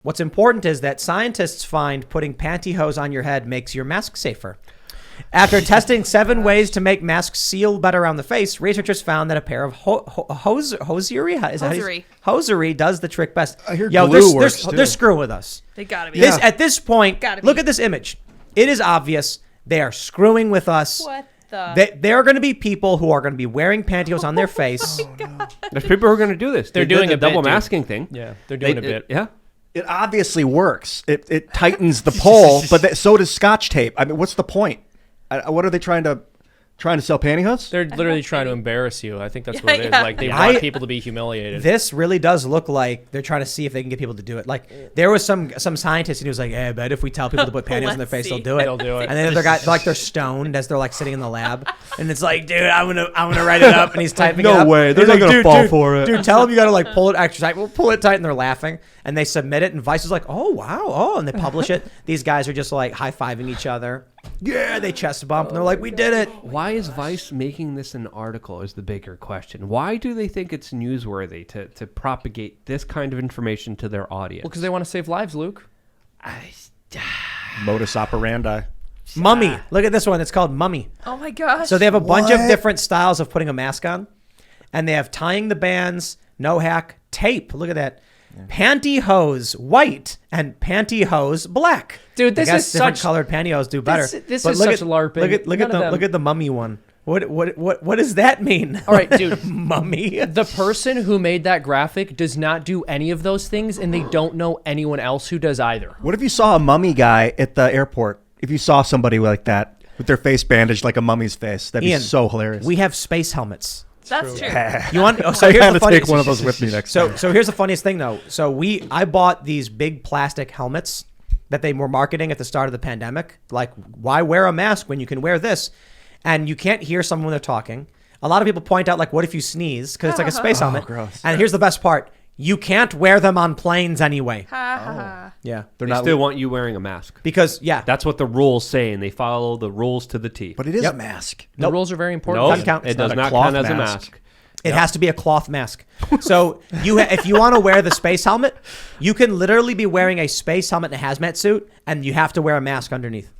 What's important is that scientists find putting pantyhose on your head makes your mask safer. After testing 7 ways to make masks seal better around the face, researchers found that a pair of hosiery does the trick best. I hear glue works too. They're screwing with us. They gotta be. At this point, look at this image. It is obvious they are screwing with us. What the? There are going to be people who are going to be wearing pantyhose on their face. There's people who are going to do this. They're doing a double bit, masking thing. Yeah, they're doing a bit. Yeah. It obviously works. It tightens the pole, but so does Scotch tape. I mean, what's the point? What are they trying to sell pantyhose? They're literally trying to embarrass you. I think that's what it is. Like they want people to be humiliated. This really does look like they're trying to see if they can get people to do it. Like there was some scientist and he was like, "Hey, I bet if we tell people to put pantyhose on their face, they'll do it." They'll do it. And then they're stoned as they're like sitting in the lab, and it's like, "Dude, I'm gonna write it up," and he's typing it up. No way, they're not gonna fall for it. Dude, tell them you gotta like pull it extra tight. We'll pull it tight, and they're laughing, and they submit it, and Vice is like, "Oh wow, and they publish it." These guys are just like high fiving each other. Yeah, they chest bump, and they're like, "We did it." Why is Vice making this an article is the bigger question. Why do they think it's newsworthy to propagate this kind of information to their audience? Well, because they want to save lives, Luke. Modus operandi. Mummy. Look at this one. It's called Mummy. Oh my gosh. So they have a bunch of different styles of putting a mask on, and they have tying the bands, no hack, tape. Look at that. Pantyhose white and pantyhose black. Dude, this is different such colored pantyhose do better. This is such LARPing. Look at the mummy one. What does that mean? All right, dude. Mummy. The person who made that graphic does not do any of those things, and they don't know anyone else who does either. What if you saw a mummy guy at the airport? If you saw somebody like that with their face bandaged like a mummy's face, that'd be so hilarious. We have space helmets. That's true. You want? So I here's gotta the funniest, take one of those with me next time. So here's the funniest thing though. So I bought these big plastic helmets that they were marketing at the start of the pandemic. Like, why wear a mask when you can wear this? And you can't hear someone when they're talking. A lot of people point out, like, what if you sneeze? Because it's like a space helmet. Gross. And here's the best part. You can't wear them on planes anyway. Ha. Yeah. They still want you wearing a mask. Because, yeah. That's what the rules say, and they follow the rules to the T. But it is a mask. The rules are very important. No, Doesn't count. it It's does not a not cloth count as a mask. mask. It has to be a cloth mask. So if you want to wear the space helmet, you can literally be wearing a space helmet and a hazmat suit, and you have to wear a mask underneath.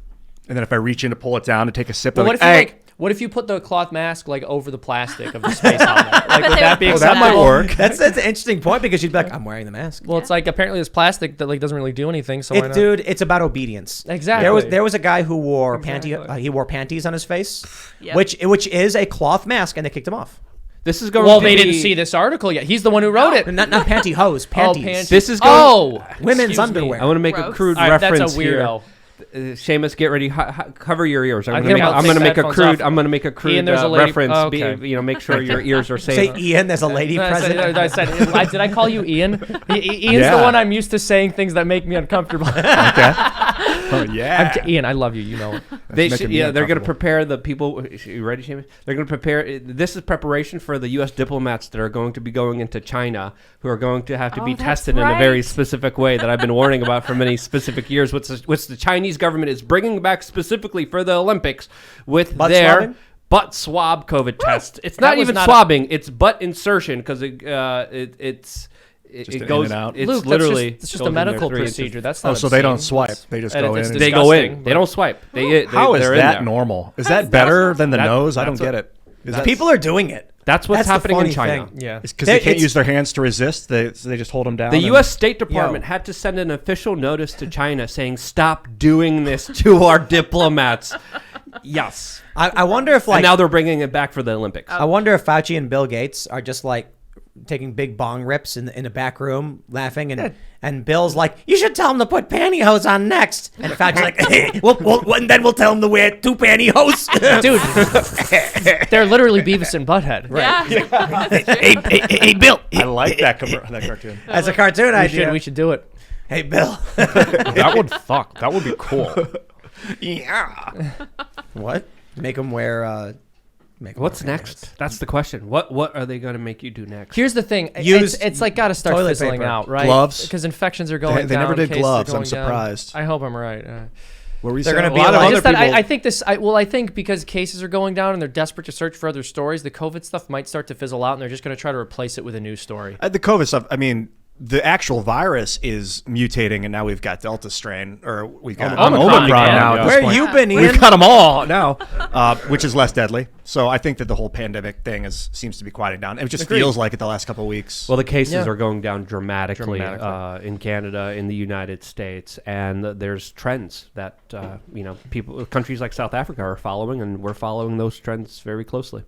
And then if I reach in to pull it down to take a sip, But I'm what if you put the cloth mask like over the plastic of the space helmet? Like, would that be that acceptable? might work. That's an interesting point because you'd be like, I'm wearing the mask. Well, it's like apparently it's plastic that like doesn't really do anything. So why not? Dude, it's about obedience. Exactly. There was a guy who wore Exactly. he wore panties on his face, Yep. which is a cloth mask, and they kicked him off. This is going Well, to they be, didn't see this article yet. He's the one who wrote it. Not pantyhose, panties. panties. This is going. Women's Excuse me. underwear. I want to make a Gross. crude All right, reference that's a weirdo. here. Seamus, get ready. Cover your ears. I'm I going can't to make a headphones crude. off. I'm going to make a crude Ian, there's a lady- reference. oh, okay. Make sure your ears are Say safe. Ian, there's a lady president. Did I call you Ian? Ian's the one I'm used to saying things that make me uncomfortable. Oh yeah. Ian, I love you. You know. They're making me going to uncomfortable. prepare the people. You ready, Seamus? They're going to prepare. This is preparation for the U.S. diplomats that are going to be going into China, who are going to have to be Oh, that's tested in a very right. specific way that I've been warning about for many specific years. Which the Chinese government is bringing back specifically for the Olympics with Butt their swabbing? butt swab COVID test. It's That not was even not a- swabbing. It's butt insertion because it Just in goes. and out. It's Luke, literally. it's just goes a in there medical 3 inches. procedure. That's Oh, not so they don't obscene. swipe. They just And go it's in. They go in. disgusting, They don't swipe. How is they're in that there. normal? Is that better than the That- nose? I that's don't get what- it. Is that People are doing it. That's what's That's the happening in funny China. thing. Yeah. because they can't It's- use their hands to resist? They just hold them down. The and- U.S. State Department Yo. had to send an official notice to China saying, "Stop doing this to our diplomats." Yes. I wonder if And now they're bringing it back for the Olympics. I wonder if Fauci and Bill Gates are just like taking big bong rips in a back room, laughing, and Bill's like, "You should tell him to put pantyhose on next," and Fauci's like, "Hey, and then we'll tell him to wear 2 pantyhose." Dude, they're literally Beavis and Butthead. Yeah. hey, Bill. I like that cartoon. As a cartoon idea. We should do it. Hey, Bill. That would fuck. That would be cool. Yeah. What? Make them wear. What's next? That's the question. What are they going to make you do next? Here's the thing. Use It's like got to start toilet fizzling paper. out, right? Gloves. Because infections are going down. They never did cases are gloves. I'm going down. surprised. I hope I'm right. What were you They're saying? gonna be A lot like- of Just other that people. I think this. I think because cases are going down and they're desperate to search for other stories, the COVID stuff might start to fizzle out, and they're just going to try to replace it with a new story. The COVID stuff. I mean, the actual virus is mutating, and now we've got Delta strain, or we've got Omicron again. now. At this Where point. you been, Ian? We've got them all now, which is less deadly. So I think that the whole pandemic thing seems to be quieting down. It just feels like it the last couple of weeks. Well, the cases Yeah. are going down dramatically. In Canada, in the United States, and there's trends that countries like South Africa are following, and we're following those trends very closely.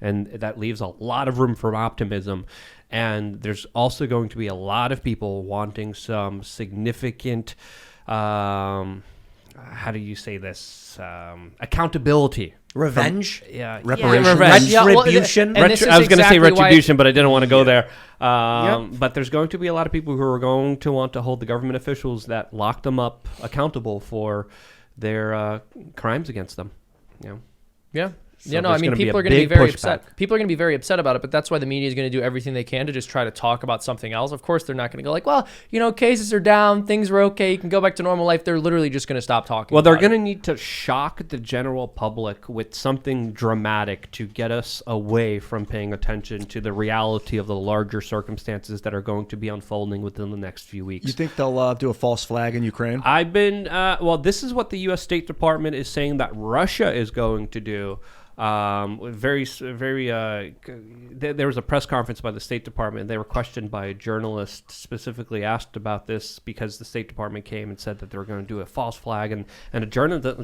And that leaves a lot of room for optimism. And there's also going to be a lot of people wanting some significant, how do you say this, accountability. Revenge? Reparations. Revenge. Yeah, well, Retribution? and this is I was going to say exactly why- retribution, but I didn't want to go there. But there's going to be a lot of people who are going to want to hold the government officials that locked them up accountable for their crimes against them. Yeah. So Yeah, no, there's I mean, gonna be people a are going to be big very pushback. upset. People are going to be very upset about it, but that's why the media is going to do everything they can to just try to talk about something else. Of course, they're not going to go like, well, cases are down, things are okay, you can go back to normal life. They're literally just going to stop talking. Well, they're about going it. to need to shock the general public with something dramatic to get us away from paying attention to the reality of the larger circumstances that are going to be unfolding within the next few weeks. You think they'll do a false flag in Ukraine? I've been, this is what the U.S. State Department is saying that Russia is going to do. There was a press conference by the State Department. They were questioned by a journalist, specifically asked about this because the State Department came and said that they were going to do a false flag, and the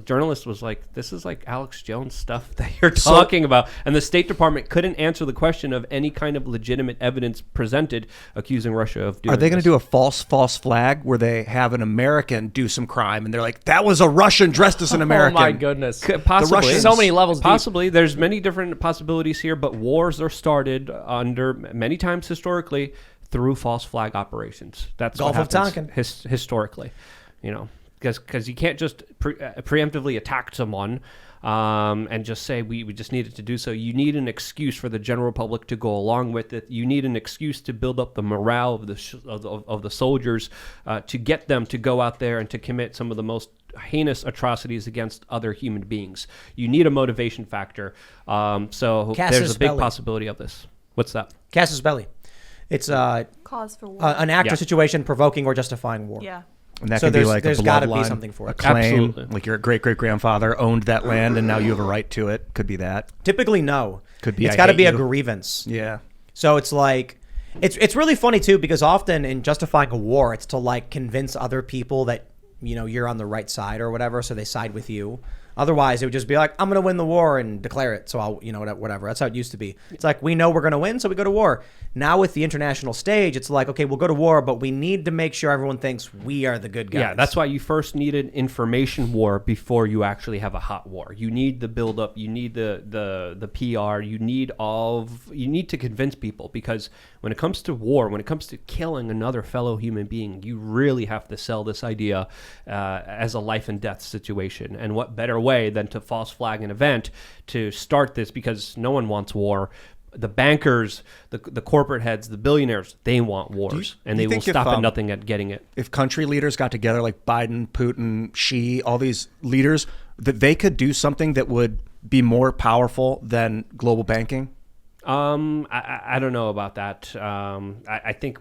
journalist was like, "This is like Alex Jones stuff that you're talking about," and the State Department couldn't answer the question of any kind of legitimate evidence presented accusing Russia of doing. Are they going this. to do a false flag where they have an American do some crime and they're like, that was a Russian dressed as an American? Oh my goodness. Possibly. Russians- So many levels deep. Possibly. There's many different possibilities here, but wars are started under many times historically through false flag operations. That's Gulf what of Tonkin. happens historically, because you can't just preemptively attack someone and just say we just needed to do so. You need an excuse for the general public to go along with it. You need an excuse to build up the morale of the soldiers, to get them to go out there and to commit some of the most heinous atrocities against other human beings. You need a motivation factor. So Casus there's a big belli. possibility of this. What's that? Casus belli. It's Cause for war. an act Yeah. or situation provoking or justifying war. Yeah. And that So can be there's- like there's a gotta be bloodline, something for a it. claim, Absolutely. like your great-great-grandfather owned that land and now you have a right to it. Could be that. Typically, no. Could be It's I got to hate be a you. grievance. Yeah. So it's like, it's really funny too, because often in justifying a war, it's to like convince other people that you're on the right side or whatever, so they side with you. Otherwise, it would just be like, I'm going to win the war and declare it. So I'll, whatever. That's how it used to be. It's like, we know we're going to win, so we go to war. Now with the international stage, it's like, okay, we'll go to war, but we need to make sure everyone thinks we are the good guys. Yeah, that's why you first need an information war before you actually have a hot war. You need the buildup. You need the PR. You need to convince people, because when it comes to war, when it comes to killing another fellow human being, you really have to sell this idea as a life and death situation. And what better way than to false flag an event to start this, because no one wants war. The bankers, the corporate heads, the billionaires, they want wars, and do they you will think if, stop at nothing at getting it. If country leaders got together, like Biden, Putin, Xi, all these leaders, that they could do something that would be more powerful than global banking? I don't know about that. I think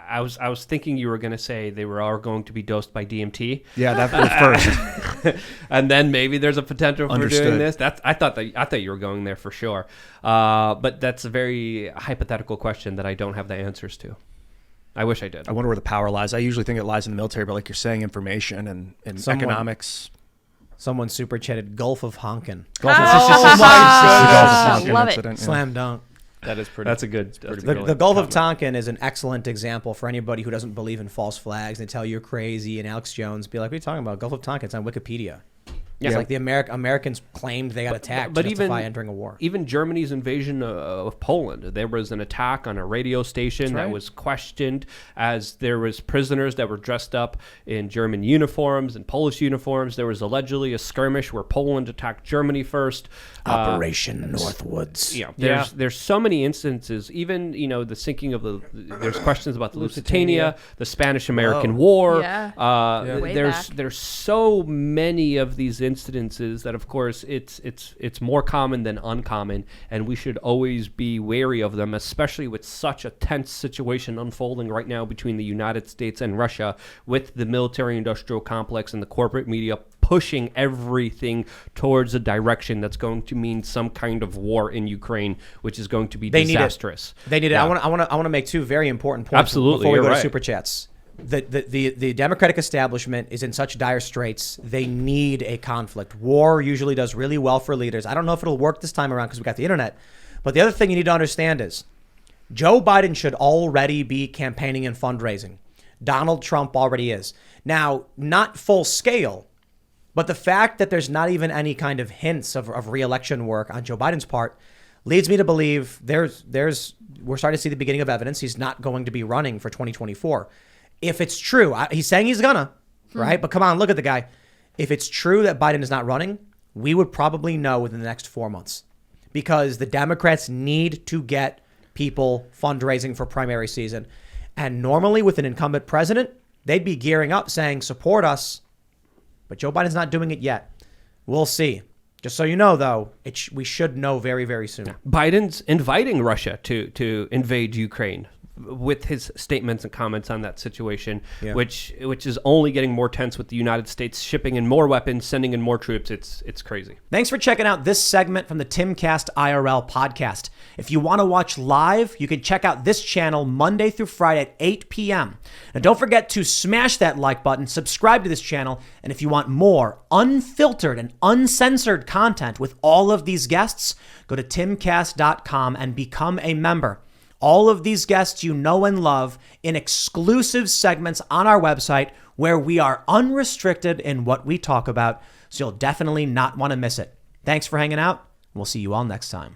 I was thinking you were going to say they were all going to be dosed by DMT. Yeah, that was first. And then maybe there's a potential for doing Understood. this. I thought you were going there for sure. But that's a very hypothetical question that I don't have the answers to. I wish I did. I wonder where the power lies. I usually think it lies in the military, but like you're saying, information and economics. Someone super chatted Gulf of Honkin. Love it. Incident, yeah. Slam dunk. That is pretty. That's a good. The Gulf of Tonkin is an excellent example for anybody who doesn't believe in false flags. They tell you you're crazy, and Alex Jones be like, "What are you talking about? Gulf of Tonkin? It's on Wikipedia." It's like the Americans claimed they got attacked but to justify even entering a war. Even Germany's invasion of Poland, there was an attack on a radio station that was questioned, as there was prisoners that were dressed up in German uniforms and Polish uniforms. There was allegedly a skirmish where Poland attacked Germany first. Operation Northwoods. There's so many instances. Even the sinking of there's questions about the Lusitania, the Spanish-American War. Yeah. Way back. There's so many of these incidences that, of course, it's more common than uncommon, and we should always be wary of them, especially with such a tense situation unfolding right now between the United States and Russia, with the military-industrial complex and the corporate media pushing everything towards a direction that's going to mean some kind of war in Ukraine, which is going to be disastrous. They need it. Yeah. I want to make two very important points Absolutely, before we you're go to right. super chats. The Democratic establishment is in such dire straits. They need a conflict. War usually does really well for leaders. I don't know if it'll work this time around because we got the internet. But the other thing you need to understand is Joe Biden should already be campaigning and fundraising. Donald Trump already is. Now, not full scale, but the fact that there's not even any kind of hints of re-election work on Joe Biden's part leads me to believe we're starting to see the beginning of evidence he's not going to be running for 2024. If it's true, he's saying he's gonna, right? But come on, look at the guy. If it's true that Biden is not running, we would probably know within the next 4 months, because the Democrats need to get people fundraising for primary season. And normally with an incumbent president, they'd be gearing up saying, support us. But Joe Biden's not doing it yet. We'll see. Just so you know, though, we should know very, very soon. Biden's inviting Russia to invade Ukraine with his statements and comments on that situation, which is only getting more tense with the United States shipping in more weapons, sending in more troops. It's crazy. Thanks for checking out this segment from the Timcast IRL podcast. If you want to watch live, you can check out this channel Monday through Friday at 8 p.m. And don't forget to smash that like button, subscribe to this channel, and if you want more unfiltered and uncensored content with all of these guests, go to timcast.com and become a member. All of these guests you know and love in exclusive segments on our website where we are unrestricted in what we talk about, so you'll definitely not want to miss it. Thanks for hanging out. We'll see you all next time.